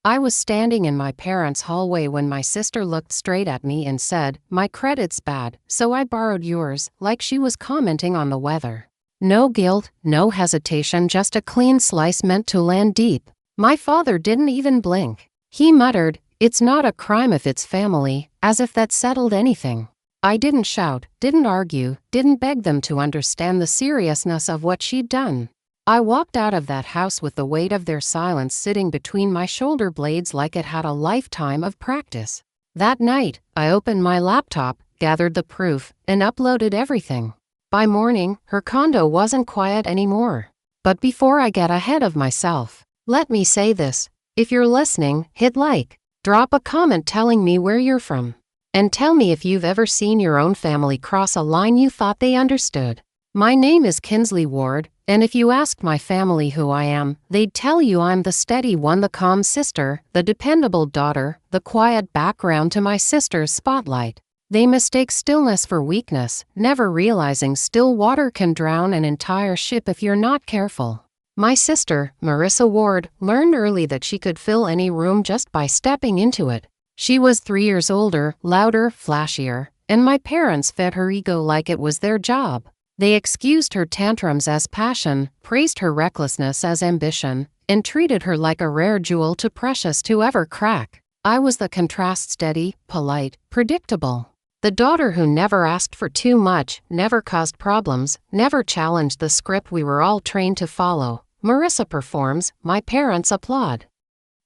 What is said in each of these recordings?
I was standing in my parents' hallway when my sister looked straight at me and said, "My credit's bad, so I borrowed yours," like she was commenting on the weather. No guilt, no hesitation, just a clean slice meant to land deep. My father didn't even blink. He muttered, "It's not a crime if it's family," as if that settled anything. I didn't shout, didn't argue, didn't beg them to understand the seriousness of what she'd done. I walked out of that house with the weight of their silence sitting between my shoulder blades like it had a lifetime of practice. That night, I opened my laptop, gathered the proof, and uploaded everything. By morning, her condo wasn't quiet anymore. But before I get ahead of myself, let me say this. If you're listening, hit like. Drop a comment telling me where you're from. And tell me if you've ever seen your own family cross a line you thought they understood. My name is Kinsley Ward, and if you asked my family who I am, they'd tell you I'm the steady one, the calm sister, the dependable daughter, the quiet background to my sister's spotlight. They mistake stillness for weakness, never realizing still water can drown an entire ship if you're not careful. My sister, Marissa Ward, learned early that she could fill any room just by stepping into it. She was 3 years older, louder, flashier, and my parents fed her ego like it was their job. They excused her tantrums as passion, praised her recklessness as ambition, and treated her like a rare jewel too precious to ever crack. I was the contrast, steady, polite, predictable. The daughter who never asked for too much, never caused problems, never challenged the script we were all trained to follow. Marissa performs, my parents applaud.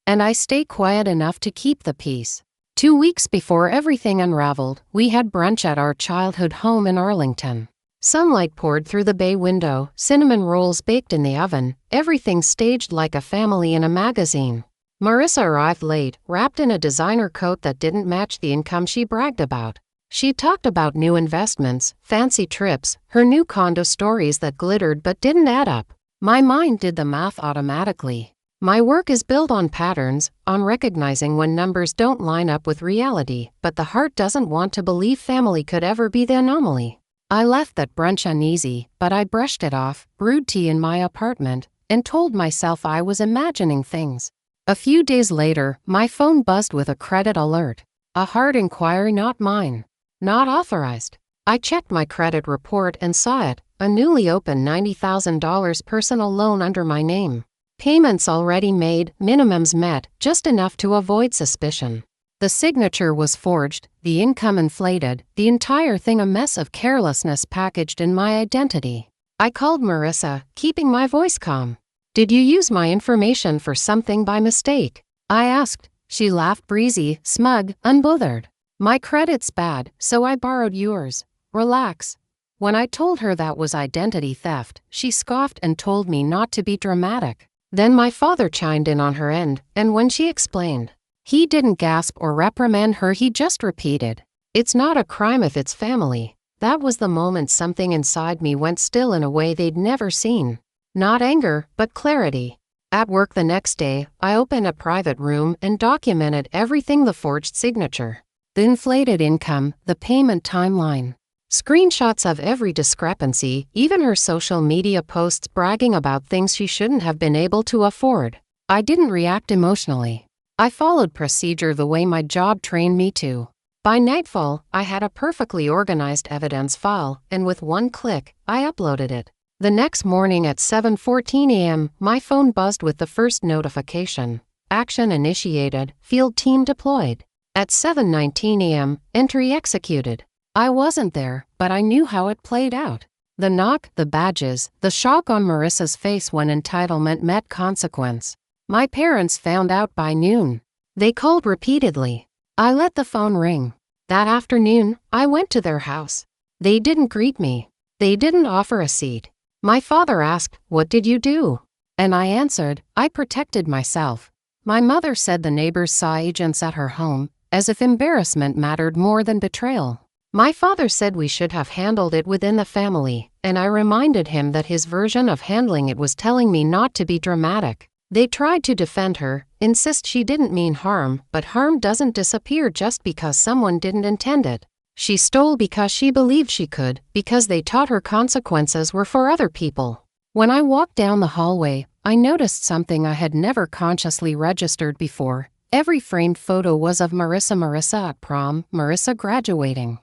And I stay quiet enough to keep the peace. 2 weeks before everything unraveled, we had brunch at our childhood home in Arlington. Sunlight poured through the bay window, cinnamon rolls baked in the oven, everything staged like a family in a magazine. Marissa arrived late, wrapped in a designer coat that didn't match the income she bragged about. She talked about new investments, fancy trips, her new condo, stories that glittered but didn't add up. My mind did the math automatically. My work is built on patterns, on recognizing when numbers don't line up with reality, but the heart doesn't want to believe family could ever be the anomaly. I left that brunch uneasy, but I brushed it off, brewed tea in my apartment, and told myself I was imagining things. A few days later, my phone buzzed with a credit alert. A hard inquiry, not mine. Not authorized. I checked my credit report and saw it, a newly opened $90,000 personal loan under my name. Payments already made, minimums met, just enough to avoid suspicion. The signature was forged, the income inflated, the entire thing a mess of carelessness packaged in my identity. I called Marissa, keeping my voice calm. "Did you use my information for something by mistake?" I asked. She laughed, breezy, smug, unbothered. "My credit's bad, so I borrowed yours. Relax." When I told her that was identity theft, she scoffed and told me not to be dramatic. Then my father chimed in on her end, and when she explained, he didn't gasp or reprimand her, he just repeated, "It's not a crime if it's family." That was the moment something inside me went still in a way they'd never seen. Not anger, but clarity. At work the next day, I opened a private room and documented everything: the forged signature, the inflated income, the payment timeline. Screenshots of every discrepancy, even her social media posts bragging about things she shouldn't have been able to afford. I didn't react emotionally. I followed procedure the way my job trained me to. By nightfall, I had a perfectly organized evidence file, and with one click, I uploaded it. The next morning at 7:14 a.m., my phone buzzed with the first notification. Action initiated, field team deployed. At 7:19 a.m., entry executed. I wasn't there, but I knew how it played out. The knock, the badges, the shock on Marissa's face when entitlement met consequence. My parents found out by noon. They called repeatedly. I let the phone ring. That afternoon, I went to their house. They didn't greet me. They didn't offer a seat. My father asked, "What did you do?" And I answered, "I protected myself." My mother said the neighbors saw agents at her home, as if embarrassment mattered more than betrayal. My father said we should have handled it within the family, and I reminded him that his version of handling it was telling me not to be dramatic. They tried to defend her, insist she didn't mean harm, but harm doesn't disappear just because someone didn't intend it. She stole because she believed she could, because they taught her consequences were for other people. When I walked down the hallway, I noticed something I had never consciously registered before. Every framed photo was of Marissa at prom, Marissa graduating,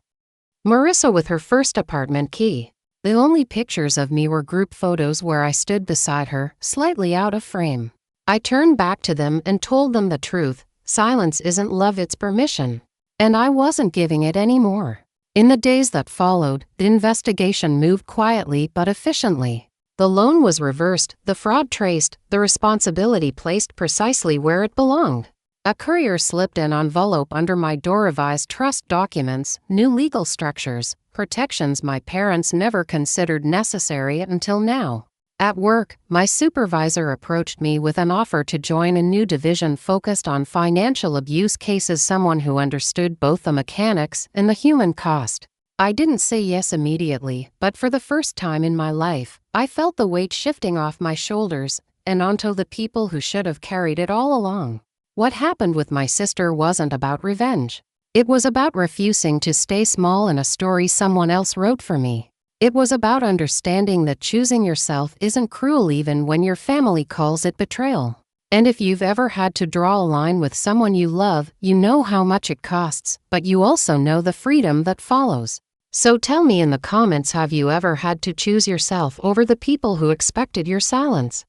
Marissa with her first apartment key. The only pictures of me were group photos where I stood beside her, slightly out of frame. I turned back to them and told them the truth. Silence isn't love, it's permission. And I wasn't giving it anymore. In the days that followed, the investigation moved quietly but efficiently. The loan was reversed, the fraud traced, the responsibility placed precisely where it belonged. A courier slipped an envelope under my door, revised trust documents, new legal structures, protections my parents never considered necessary until now. At work, my supervisor approached me with an offer to join a new division focused on financial abuse cases, someone who understood both the mechanics and the human cost. I didn't say yes immediately, but for the first time in my life, I felt the weight shifting off my shoulders and onto the people who should have carried it all along. What happened with my sister wasn't about revenge. It was about refusing to stay small in a story someone else wrote for me. It was about understanding that choosing yourself isn't cruel even when your family calls it betrayal. And if you've ever had to draw a line with someone you love, you know how much it costs, but you also know the freedom that follows. So tell me in the comments, have you ever had to choose yourself over the people who expected your silence?